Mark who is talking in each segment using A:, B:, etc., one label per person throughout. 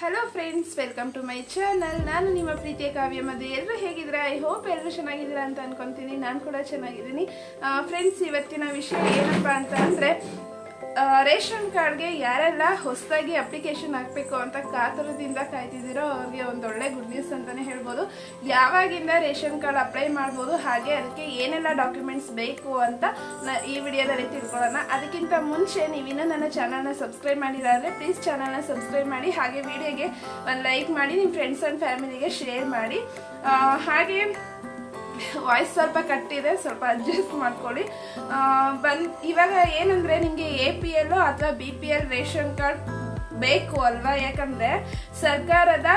A: Hello friends, welcome to my channel. ನಾನು ನಿಮ್ಮ ಪ್ರೀತಿಯ ಕಾವ್ಯ ಮಧ್ಯೆ. ಎಲ್ಲರೂ ಹೇಗಿದ್ದೀರಾ? ಐ ಹೋಪ್ ಎಲ್ಲರೂ ಚೆನ್ನಾಗಿದ್ದೀರಾ ಅಂತ ಅನ್ಕೊಂತೀನಿ. ನಾನು ಕೂಡ ಚೆನ್ನಾಗಿದ್ದೀನಿ. ಫ್ರೆಂಡ್ಸ್, ಇವತ್ತಿನ ವಿಷಯ ಏನಪ್ಪ ಅಂತ ಅಂದರೆ, ರೇಷನ್ ಕಾರ್ಡ್ಗೆ ಯಾರೆಲ್ಲ ಹೊಸದಾಗಿ ಅಪ್ಲಿಕೇಶನ್ ಹಾಕಬೇಕು ಅಂತ ಕಾತುರದಿಂದ ಕಾಯ್ತಿದ್ದೀರೋ ಅವ್ರಿಗೆ ಒಂದೊಳ್ಳೆ ಗುಡ್ ನ್ಯೂಸ್ ಅಂತಲೇ ಹೇಳ್ಬೋದು. ಯಾವಾಗಿಂದ ರೇಷನ್ ಕಾರ್ಡ್ ಅಪ್ಲೈ ಮಾಡ್ಬೋದು, ಹಾಗೆ ಅದಕ್ಕೆ ಏನೆಲ್ಲ ಡಾಕ್ಯುಮೆಂಟ್ಸ್ ಬೇಕು ಅಂತ ಈ ವಿಡಿಯೋದಲ್ಲಿ ತಿಳ್ಕೊಳ್ಳೋಣ. ಅದಕ್ಕಿಂತ ಮುಂಚೆ ನೀವಿನ್ನೂ ನನ್ನ ಚಾನಲ್ನ ಸಬ್ಸ್ಕ್ರೈಬ್ ಮಾಡಿದ್ರೆ ಪ್ಲೀಸ್ ಚಾನಲ್ನ ಸಬ್ಸ್ಕ್ರೈಬ್ ಮಾಡಿ, ಹಾಗೆ ವಿಡಿಯೋಗೆ ಒಂದು ಲೈಕ್ ಮಾಡಿ, ನಿಮ್ಮ ಫ್ರೆಂಡ್ಸ್ ಆ್ಯಂಡ್ ಫ್ಯಾಮಿಲಿಗೆ ಶೇರ್ ಮಾಡಿ. ಹಾಗೆ ವಾಯ್ಸ್ ಸ್ವಲ್ಪ ಕಟ್ಟಿದೆ, ಸ್ವಲ್ಪ ಅಡ್ಜಸ್ಟ್ ಮಾಡ್ಕೊಳ್ಳಿ. ಇವಾಗ ಏನಂದ್ರೆ, ನಿಮಗೆ APL ಅಥವಾ BPL ರೇಷನ್ ಕಾರ್ಡ್ ಬೇಕು ಅಲ್ವಾ? ಯಾಕಂದ್ರೆ ಸರ್ಕಾರದ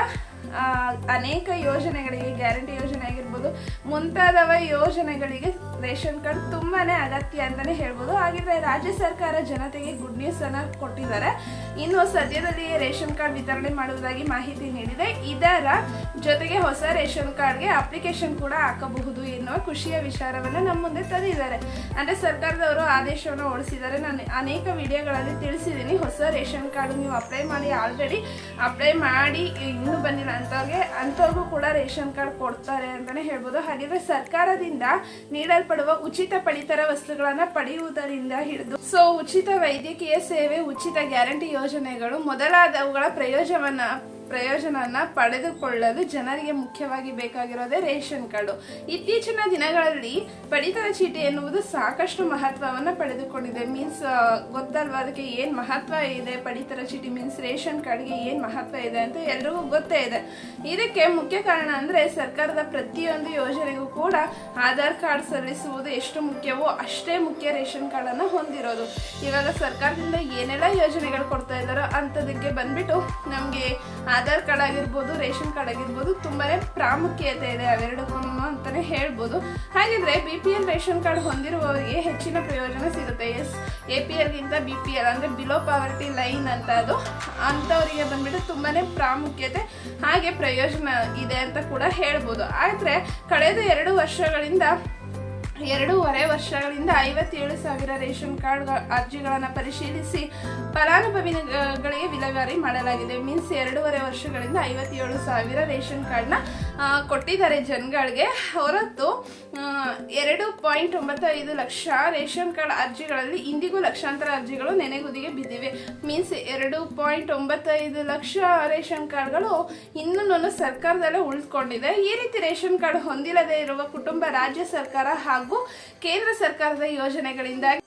A: ಅನೇಕ ಯೋಜನೆಗಳಿಗೆ, ಗ್ಯಾರಂಟಿ ಯೋಜನೆ ಆಗಿರ್ಬೋದು, ಮುಂತಾದವ ಯೋಜನೆಗಳಿಗೆ ರೇಷನ್ ಕಾರ್ಡ್ ತುಂಬಾನೇ ಅಗತ್ಯ ಅಂತಾನೆ ಹೇಳ್ಬೋದು. ಹಾಗಿದ್ರೆ ರಾಜ್ಯ ಸರ್ಕಾರ ಜನತೆಗೆ ಗುಡ್ ನ್ಯೂಸ್ ಅನ್ನ ಕೊಟ್ಟಿದ್ದಾರೆ. ಇನ್ನು ಸದ್ಯದಲ್ಲಿ ರೇಷನ್ ಕಾರ್ಡ್ ವಿತರಣೆ ಮಾಡುವುದಾಗಿ ಮಾಹಿತಿ ನೀಡಿದೆ. ಇದರ ಜೊತೆಗೆ ಹೊಸ ರೇಷನ್ ಕಾರ್ಡ್ಗೆ ಅಪ್ಲಿಕೇಶನ್ ಕೂಡ ಹಾಕಬಹುದು ಎನ್ನುವ ಖುಷಿಯ ವಿಚಾರವನ್ನು ನಮ್ಮ ಮುಂದೆ ತಂದಿದ್ದಾರೆ. ಅಂದ್ರೆ ಸರ್ಕಾರದವರು ಆದೇಶವನ್ನು ಹೊರಡಿಸಿದ್ದಾರೆ. ನಾನು ಅನೇಕ ವಿಡಿಯೋಗಳಲ್ಲಿ ತಿಳಿಸಿದ್ದೀನಿ, ಹೊಸ ರೇಷನ್ ಕಾರ್ಡ್ ನೀವು ಅಪ್ಲೈ ಮಾಡಿ, ಆಲ್ರೆಡಿ ಅಪ್ಲೈ ಮಾಡಿ ಇನ್ನೂ ಬಂದಿಲ್ಲ ಅಂಥವ್ರಿಗೂ ಕೂಡ ರೇಷನ್ ಕಾರ್ಡ್ ಕೊಡ್ತಾರೆ ಅಂತಾನೆ ಹೇಳ್ಬೋದು. ಹಾಗಿದ್ರೆ ಸರ್ಕಾರದಿಂದ ನೀಡಲ್ಪಡುವ ಉಚಿತ ಪಡಿತರ ವಸ್ತುಗಳನ್ನ ಪಡೆಯುವುದರಿಂದ ಹಿಡಿದು ಉಚಿತ ವೈದ್ಯಕೀಯ ಸೇವೆ, ಉಚಿತ ಗ್ಯಾರಂಟಿ ಯೋಜನೆಗಳು ಮೊದಲಾದವುಗಳ ಪ್ರಯೋಜನವನ್ನ ಪಡೆದುಕೊಳ್ಳಲು ಜನರಿಗೆ ಮುಖ್ಯವಾಗಿ ಬೇಕಾಗಿರೋದೇ ರೇಷನ್ ಕಾರ್ಡು. ಇತ್ತೀಚಿನ ದಿನಗಳಲ್ಲಿ ಪಡಿತರ ಚೀಟಿ ಎನ್ನುವುದು ಸಾಕಷ್ಟು ಮಹತ್ವವನ್ನು ಪಡೆದುಕೊಂಡಿದೆ. ಮೀನ್ಸ್ ಗೊತ್ತಲ್ವಾ ಅದಕ್ಕೆ ಏನ್ ಮಹತ್ವ ಇದೆ? ಪಡಿತರ ಚೀಟಿ ಮೀನ್ಸ್ ರೇಷನ್ ಕಾರ್ಡ್ಗೆ ಏನ್ ಮಹತ್ವ ಇದೆ ಅಂತ ಎಲ್ರಿಗೂ ಗೊತ್ತೇ ಇದೆ. ಇದಕ್ಕೆ ಮುಖ್ಯ ಕಾರಣ ಅಂದ್ರೆ, ಸರ್ಕಾರದ ಪ್ರತಿಯೊಂದು ಯೋಜನೆಗೂ ಕೂಡ ಆಧಾರ್ ಕಾರ್ಡ್ ಸಲ್ಲಿಸುವುದು ಎಷ್ಟು ಮುಖ್ಯವೋ ಅಷ್ಟೇ ಮುಖ್ಯ ರೇಷನ್ ಕಾರ್ಡ್ ಅನ್ನ ಹೊಂದಿರೋದು. ಇವಾಗ ಸರ್ಕಾರದಿಂದ ಏನೆಲ್ಲ ಯೋಜನೆಗಳು ಕೊಡ್ತಾ ಇದ್ದಾರೋ ಅಂತದಕ್ಕೆ ಬಂದ್ಬಿಟ್ಟು ನಮ್ಗೆ ಆಧಾರ್ ಕಾರ್ಡ್ ಆಗಿರ್ಬೋದು, ರೇಷನ್ ಕಾರ್ಡ್ ಆಗಿರ್ಬೋದು, ತುಂಬಾನೇ ಪ್ರಾಮುಖ್ಯತೆ ಇದೆ ಅವೆರಡಕ್ಕೂ ಅಂತಾನೆ ಹೇಳ್ಬೋದು. ಹಾಗಿದ್ರೆ BPL ರೇಷನ್ ಕಾರ್ಡ್ ಹೊಂದಿರುವವರಿಗೆ ಹೆಚ್ಚಿನ ಪ್ರಯೋಜನ ಸಿಗುತ್ತೆ. APL ಗಿಂತ BPL ಅಂದ್ರೆ ಬಿಲೋ ಪಾವರ್ಟಿ ಲೈನ್ ಅಂತ, ಅದು ಅಂತವರಿಗೆ ಬಂದ್ಬಿಟ್ಟು ತುಂಬಾನೇ ಪ್ರಾಮುಖ್ಯತೆ ಹಾಗೆ ಪ್ರಯೋಜನ ಇದೆ ಅಂತ ಕೂಡ ಹೇಳ್ಬೋದು. ಆದ್ರೆ ಕಳೆದ 2.5 ವರ್ಷಗಳಿಂದ 57,000 ರೇಷನ್ ಕಾರ್ಡ್ ಅರ್ಜಿಗಳನ್ನು ಪರಿಶೀಲಿಸಿ ಫಲಾನುಭವಿಗಳಿಗೆ ವಿಲೇವಾರಿ ಮಾಡಲಾಗಿದೆ. ಮೀನ್ಸ್ 2.5 ವರ್ಷಗಳಿಂದ 57,000 ರೇಷನ್ ಕಾರ್ಡ್ನ ಕೊಟ್ಟಿದ್ದಾರೆ ಜನಗಳಿಗೆ. ಹೊರತು 2.95 ಲಕ್ಷ ರೇಷನ್ ಕಾರ್ಡ್ ಅರ್ಜಿಗಳಲ್ಲಿ ಇಂದಿಗೂ ಲಕ್ಷಾಂತರ ಅರ್ಜಿಗಳು ನೆನೆಗುದಿಗೆ ಬಿದ್ದಿವೆ. ಮೀನ್ಸ್ 2.95 ಲಕ್ಷ ರೇಷನ್ ಕಾರ್ಡ್ಗಳು ಇನ್ನೂ ಸರ್ಕಾರದಲ್ಲೇ ಉಳಿದುಕೊಂಡಿದೆ. ಈ ರೀತಿ ರೇಷನ್ ಕಾರ್ಡ್ ಹೊಂದಿಲ್ಲದೆ ಇರುವ ಕುಟುಂಬ ರಾಜ್ಯ ಸರ್ಕಾರ ಹಾಗೂ ಕೇಂದ್ರ ಸರ್ಕಾರದ ಯೋಜನೆಗಳಿಂದಾಗಿ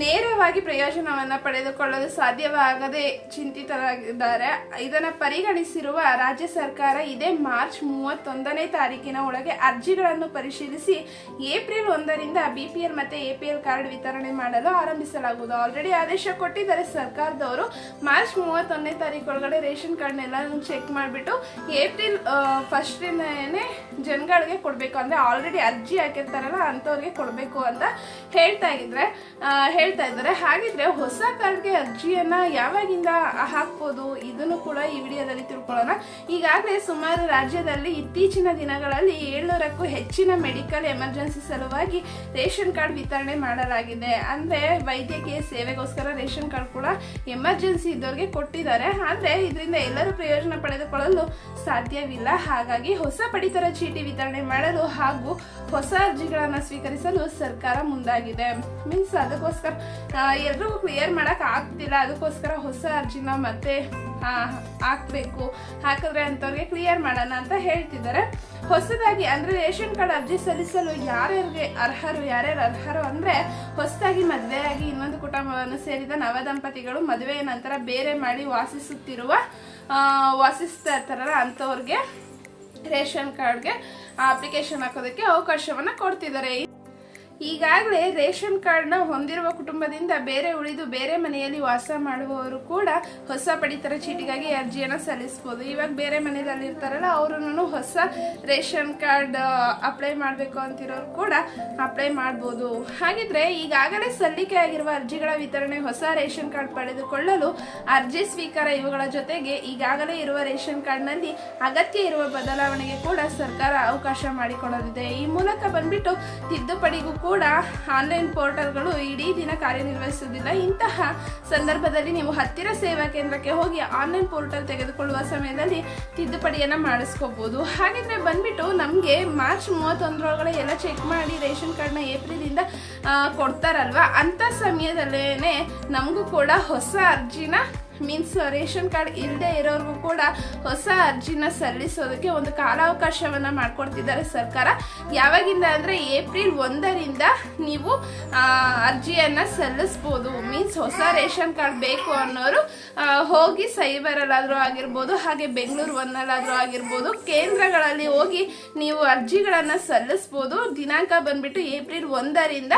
A: ನೇರವಾಗಿ ಪ್ರಯೋಜನವನ್ನ ಪಡೆದುಕೊಳ್ಳಲು ಸಾಧ್ಯವಾಗದೆ ಚಿಂತಿತರಾಗಿದ್ದಾರೆ. ಇದನ್ನು ಪರಿಗಣಿಸಿರುವ ರಾಜ್ಯ ಸರ್ಕಾರ ಇದೇ ಮಾರ್ಚ್ 31ನೇ ತಾರೀಕಿನ ಒಳಗೆ ಅರ್ಜಿಗಳನ್ನು ಪರಿಶೀಲಿಸಿ ಏಪ್ರಿಲ್ 1ರಿಂದ BPL ಮತ್ತೆ APL ಕಾರ್ಡ್ ವಿತರಣೆ ಮಾಡಲು ಆರಂಭಿಸಲಾಗುವುದು. ಆಲ್ರೆಡಿ ಆದೇಶ ಕೊಟ್ಟಿದ್ದಾರೆ ಸರ್ಕಾರದವರು. ಮಾರ್ಚ್ 31ನೇ ತಾರೀಕು ಒಳಗಡೆ ರೇಷನ್ ಕಾರ್ಡ್ನೆಲ್ಲ ಚೆಕ್ ಮಾಡಿಬಿಟ್ಟು ಏಪ್ರಿಲ್ 1ನೇ ಜನಗಳಿಗೆ ಕೊಡಬೇಕು. ಅಂದ್ರೆ ಆಲ್ರೆಡಿ ಅರ್ಜಿ ಹಾಕಿರ್ತಾರಲ್ಲ ಅಂಥವ್ರಿಗೆ ಕೊಡಬೇಕು ಅಂತ ಹೇಳ್ತಾ ಇದ್ದಾರೆ. ಹಾಗಿದ್ರೆ ಹೊಸ ಕಾರ್ಡ್ಗೆ ಅರ್ಜಿಯನ್ನ ಯಾವಾಗಿಂದ ಹಾಕ್ಬೋದು, ಇದನ್ನು ಕೂಡ ಈ ವಿಡಿಯೋದಲ್ಲಿ ತಿಳ್ಕೊಳ್ಳೋಣ. ಈಗಾಗಲೇ ಸುಮಾರು ರಾಜ್ಯದಲ್ಲಿ ಇತ್ತೀಚಿನ ದಿನಗಳಲ್ಲಿ 700ಕ್ಕೂ ಹೆಚ್ಚಿನ ಮೆಡಿಕಲ್ ಎಮರ್ಜೆನ್ಸಿ ಸಲುವಾಗಿ ರೇಷನ್ ಕಾರ್ಡ್ ವಿತರಣೆ ಮಾಡಲಾಗಿದೆ. ಅಂದ್ರೆ ವೈದ್ಯಕೀಯ ಸೇವೆಗೋಸ್ಕರ ರೇಷನ್ ಕಾರ್ಡ್ ಕೂಡ ಎಮರ್ಜೆನ್ಸಿ ಇದ್ದವ್ರಿಗೆ ಕೊಟ್ಟಿದ್ದಾರೆ. ಆದ್ರೆ ಇದರಿಂದ ಎಲ್ಲರೂ ಪ್ರಯೋಜನ ಪಡೆದುಕೊಳ್ಳಲು ಸಾಧ್ಯವಿಲ್ಲ. ಹಾಗಾಗಿ ಹೊಸ ಪಡಿತರ ಚೀಟಿ ವಿತರಣೆ ಮಾಡಲು ಹಾಗೂ ಹೊಸ ಅರ್ಜಿಗಳನ್ನ ಸ್ವೀಕರಿಸಲು ಸರ್ಕಾರ ಮುಂದಾಗಿದೆ. ಮೀನ್ಸ್ ಅದಕ್ಕೋಸ್ಕರ ಎಲ್ರಿಗೂ ಕ್ಲಿಯರ್ ಮಾಡಕ್ ಆಗ್ತಿಲ್ಲ, ಅದಕ್ಕೋಸ್ಕರ ಹೊಸ ಅರ್ಜಿನ ಮತ್ತೆ ಹಾಕ್ಬೇಕು. ಹಾಕಿದ್ರೆ ಅಂತವ್ರಿಗೆ ಕ್ಲಿಯರ್ ಮಾಡೋಣ ಅಂತ ಹೇಳ್ತಿದ್ದಾರೆ. ಹೊಸದಾಗಿ ಅಂದ್ರೆ ರೇಷನ್ ಕಾರ್ಡ್ ಅರ್ಜಿ ಸಲ್ಲಿಸಲು ಯಾರ್ಯಾರು ಅರ್ಹರು ಅಂದ್ರೆ, ಹೊಸದಾಗಿ ಮದುವೆಯಾಗಿ ಇನ್ನೊಂದು ಕುಟುಂಬವನ್ನು ಸೇರಿದ ನವದಂಪತಿಗಳು ಮದುವೆಯ ನಂತರ ಬೇರೆ ಮಾಡಿ ವಾಸಿಸ್ತಾ ಇರ್ತಾರಲ್ಲ ಅಂಥವ್ರಿಗೆ ರೇಷನ್ ಕಾರ್ಡ್ಗೆ ಅಪ್ಲಿಕೇಶನ್ ಹಾಕೋದಕ್ಕೆ ಅವಕಾಶವನ್ನ ಕೊಡ್ತಿದ್ದಾರೆ. ಈಗಾಗಲೇ ರೇಷನ್ ಕಾರ್ಡ್ನ ಹೊಂದಿರುವ ಕುಟುಂಬದಿಂದ ಉಳಿದು ಬೇರೆ ಮನೆಯಲ್ಲಿ ವಾಸ ಮಾಡುವವರು ಕೂಡ ಹೊಸ ಪಡಿತರ ಚೀಟಿಗಾಗಿ ಅರ್ಜಿಯನ್ನು ಸಲ್ಲಿಸಬಹುದು. ಇವಾಗ ಬೇರೆ ಮನೆಯಲ್ಲಿ ಇರ್ತಾರಲ್ಲ ಅವರು ಹೊಸ ರೇಷನ್ ಕಾರ್ಡ್ ಅಪ್ಲೈ ಮಾಡಬೇಕು ಅಂತಿರೋರು ಕೂಡ ಅಪ್ಲೈ ಮಾಡಬಹುದು. ಹಾಗಿದ್ರೆ ಈಗಾಗಲೇ ಸಲ್ಲಿಕೆ ಆಗಿರುವ ಅರ್ಜಿಗಳ ವಿತರಣೆ, ಹೊಸ ರೇಷನ್ ಕಾರ್ಡ್ ಪಡೆದುಕೊಳ್ಳಲು ಅರ್ಜಿ ಸ್ವೀಕಾರ ಇವುಗಳ ಜೊತೆಗೆ ಈಗಾಗಲೇ ಇರುವ ರೇಷನ್ ಕಾರ್ಡ್ನಲ್ಲಿ ಅಗತ್ಯ ಇರುವ ಬದಲಾವಣೆಗೆ ಕೂಡ ಸರ್ಕಾರ ಅವಕಾಶ ಮಾಡಿಕೊಡಲಿದೆ. ಈ ಮೂಲಕ ಬಂದ್ಬಿಟ್ಟು ತಿದ್ದುಪಡಿಗೂ ಕೂಡ ಆನ್ಲೈನ್ ಪೋರ್ಟಲ್ಗಳು ಇಡೀ ದಿನ ಕಾರ್ಯನಿರ್ವಹಿಸುವುದಿಲ್ಲ. ಇಂತಹ ಸಂದರ್ಭದಲ್ಲಿ ನೀವು ಹತ್ತಿರ ಸೇವಾ ಕೇಂದ್ರಕ್ಕೆ ಹೋಗಿ ಆನ್ಲೈನ್ ಪೋರ್ಟಲ್ ತೆಗೆದುಕೊಳ್ಳುವ ಸಮಯದಲ್ಲಿ ತಿದ್ದುಪಡಿಯನ್ನು ಮಾಡಿಸ್ಕೋಬಹುದು. ಹಾಗಿದ್ರೆ ಬಂದ್ಬಿಟ್ಟು ನಮಗೆ ಮಾರ್ಚ್ 31ರೊಳಗಡೆ ಎಲ್ಲ ಚೆಕ್ ಮಾಡಿ ರೇಷನ್ ಕಾರ್ಡ್ನ ಏಪ್ರಿಲಿಂದ ಕೊಡ್ತಾರಲ್ವ, ಅಂಥ ಸಮಯದಲ್ಲೇ ನಮಗೂ ಕೂಡ ಹೊಸ ಅರ್ಜಿನ ಮೀನ್ಸ್ ರೇಷನ್ ಕಾರ್ಡ್ ಇಲ್ಲದೆ ಇರೋರ್ಗೂ ಕೂಡ ಹೊಸ ಅರ್ಜಿನ ಸಲ್ಲಿಸೋದಕ್ಕೆ ಒಂದು ಕಾಲಾವಕಾಶವನ್ನು ಮಾಡಿಕೊಡ್ತಿದ್ದಾರೆ ಸರ್ಕಾರ. ಯಾವಾಗಿಂದ ಅಂದರೆ ಏಪ್ರಿಲ್ 1ರಿಂದ ನೀವು ಅರ್ಜಿಯನ್ನು ಸಲ್ಲಿಸ್ಬೋದು. ಮೀನ್ಸ್ ಹೊಸ ರೇಷನ್ ಕಾರ್ಡ್ ಬೇಕು ಅನ್ನೋರು ಹೋಗಿ ಸೈಬರಲ್ಲಾದರೂ ಆಗಿರ್ಬೋದು, ಹಾಗೆ ಬೆಂಗಳೂರು 1ಅಲ್ಲಾದರೂ ಆಗಿರ್ಬೋದು, ಕೇಂದ್ರಗಳಲ್ಲಿ ಹೋಗಿ ನೀವು ಅರ್ಜಿಗಳನ್ನು ಸಲ್ಲಿಸ್ಬೋದು. ದಿನಾಂಕ ಬಂದ್ಬಿಟ್ಟು ಏಪ್ರಿಲ್ 1ರಿಂದ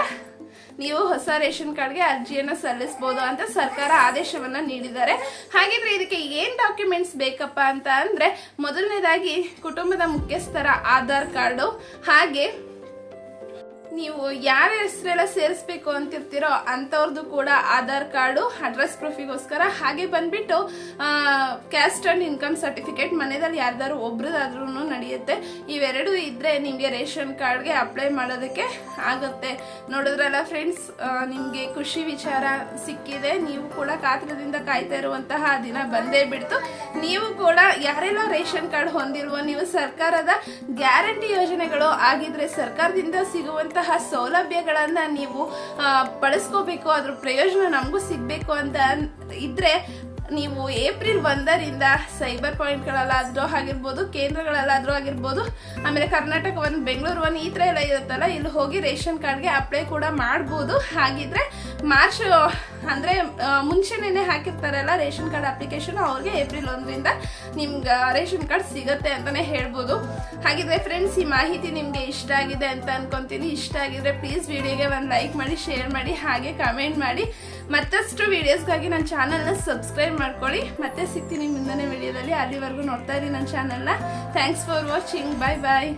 A: ನೀವು ಹೊಸ ರೇಷನ್ ಕಾರ್ಡ್ಗೆ ಅರ್ಜಿಯನ್ನು ಸಲ್ಲಿಸಬಹುದು ಅಂತ ಸರ್ಕಾರ ಆದೇಶವನ್ನ ನೀಡಿದ್ದಾರೆ. ಹಾಗಿದ್ರೆ ಇದಕ್ಕೆ ಏನ್ ಡಾಕ್ಯುಮೆಂಟ್ಸ್ ಬೇಕಪ್ಪ ಅಂತ ಅಂದ್ರೆ, ಮೊದಲನೇದಾಗಿ ಕುಟುಂಬದ ಮುಖ್ಯಸ್ಥರ ಆಧಾರ್ ಕಾರ್ಡು, ಹಾಗೆ ನೀವು ಯಾರ ಹೆಸರೆಲ್ಲ ಸೇರಿಸ್ಬೇಕು ಅಂತಿರ್ತೀರೋ ಅಂಥವ್ರದ್ದು ಕೂಡ ಆಧಾರ್ ಕಾರ್ಡು ಅಡ್ರೆಸ್ ಪ್ರೂಫಿಗೋಸ್ಕರ, ಹಾಗೆ ಬಂದ್ಬಿಟ್ಟು ಕ್ಯಾಸ್ಟ್ ಅಂಡ್ ಇನ್ಕಮ್ ಸರ್ಟಿಫಿಕೇಟ್ ಮನೆಯಲ್ಲಿ ಯಾರ್ದಾರು ಒಬ್ರದಾದ್ರೂ ನಡೆಯುತ್ತೆ. ಇವೆರಡು ಇದ್ರೆ ನಿಮಗೆ ರೇಷನ್ ಕಾರ್ಡ್ಗೆ ಅಪ್ಲೈ ಮಾಡೋದಕ್ಕೆ ಆಗುತ್ತೆ. ನೋಡಿದ್ರಲ್ಲ ಫ್ರೆಂಡ್ಸ್, ನಿಮಗೆ ಖುಷಿ ವಿಚಾರ ಸಿಕ್ಕಿದೆ. ನೀವು ಕೂಡ ಕಾತರದಿಂದ ಕಾಯ್ತಾ ಇರುವಂತಹ ದಿನ ಬಂದೇ ಬಿಡ್ತು. ನೀವು ಕೂಡ ಯಾರೆಲ್ಲ ರೇಷನ್ ಕಾರ್ಡ್ ಹೊಂದಿರುವ, ನೀವು ಸರ್ಕಾರದ ಗ್ಯಾರಂಟಿ ಯೋಜನೆಗಳು ಆಗಿದ್ರೆ ಸರ್ಕಾರದಿಂದ ಸಿಗುವಂತಹ ಸೌಲಭ್ಯಗಳನ್ನ ನೀವು ಬಳಸ್ಕೋಬೇಕು, ಅದ್ರ ಪ್ರಯೋಜನ ನಮಗೂ ಸಿಗ್ಬೇಕು ಅಂತ ಇದ್ರೆ ನೀವು ಏಪ್ರಿಲ್ 1ರಿಂದ ಸೈಬರ್ ಪಾಯಿಂಟ್ಗಳಲ್ಲಾದ್ರೂ ಆಗಿರ್ಬೋದು, ಕೇಂದ್ರಗಳಲ್ಲಾದ್ರೂ ಆಗಿರ್ಬೋದು, ಆಮೇಲೆ ಕರ್ನಾಟಕ 1, ಬೆಂಗಳೂರು 1 ಈ ಥರ ಎಲ್ಲ ಇರುತ್ತಲ್ಲ, ಇಲ್ಲಿ ಹೋಗಿ ರೇಷನ್ ಕಾರ್ಡ್ಗೆ ಅಪ್ಲೈ ಕೂಡ ಮಾಡ್ಬೋದು. ಹಾಗಿದ್ರೆ ಮಾರ್ಚ್ ಅಂದರೆ ಮುಂಚೆನೇ ಹಾಕಿರ್ತಾರಲ್ಲ ರೇಷನ್ ಕಾರ್ಡ್ ಅಪ್ಲಿಕೇಶನ್, ಅವ್ರಿಗೆ ಏಪ್ರಿಲ್ 1ರಿಂದ ನಿಮ್ಗೆ ರೇಷನ್ ಕಾರ್ಡ್ ಸಿಗುತ್ತೆ ಅಂತಲೇ ಹೇಳ್ಬೋದು. ಹಾಗಿದ್ರೆ ಫ್ರೆಂಡ್ಸ್, ಈ ಮಾಹಿತಿ ನಿಮಗೆ ಇಷ್ಟ ಆಗಿದೆ ಅಂತ ಅನ್ಕೊಂತೀನಿ. ಇಷ್ಟ ಆಗಿದ್ರೆ ಪ್ಲೀಸ್ ವಿಡಿಯೋಗೆ ಒಂದು ಲೈಕ್ ಮಾಡಿ, ಶೇರ್ ಮಾಡಿ, ಹಾಗೆ ಕಮೆಂಟ್ ಮಾಡಿ. ಮತ್ತಷ್ಟು ವಿಡಿಯೋಸ್ಗಾಗಿ ನನ್ನ ಚಾನಲ್ನ ಸಬ್ಸ್ಕ್ರೈಬ್ ಮಾಡ್ಕೊಳ್ಳಿ. ಮತ್ತೆ ಸಿಗ್ತೀನಿ ಮುಂದಿನ ವಿಡಿಯೋದಲ್ಲಿ. ಅಲ್ಲಿವರೆಗೂ ನೋಡ್ತಾ ಇರಿ ನನ್ನ ಚಾನಲ್ನ. Thanks for watching. Bye bye.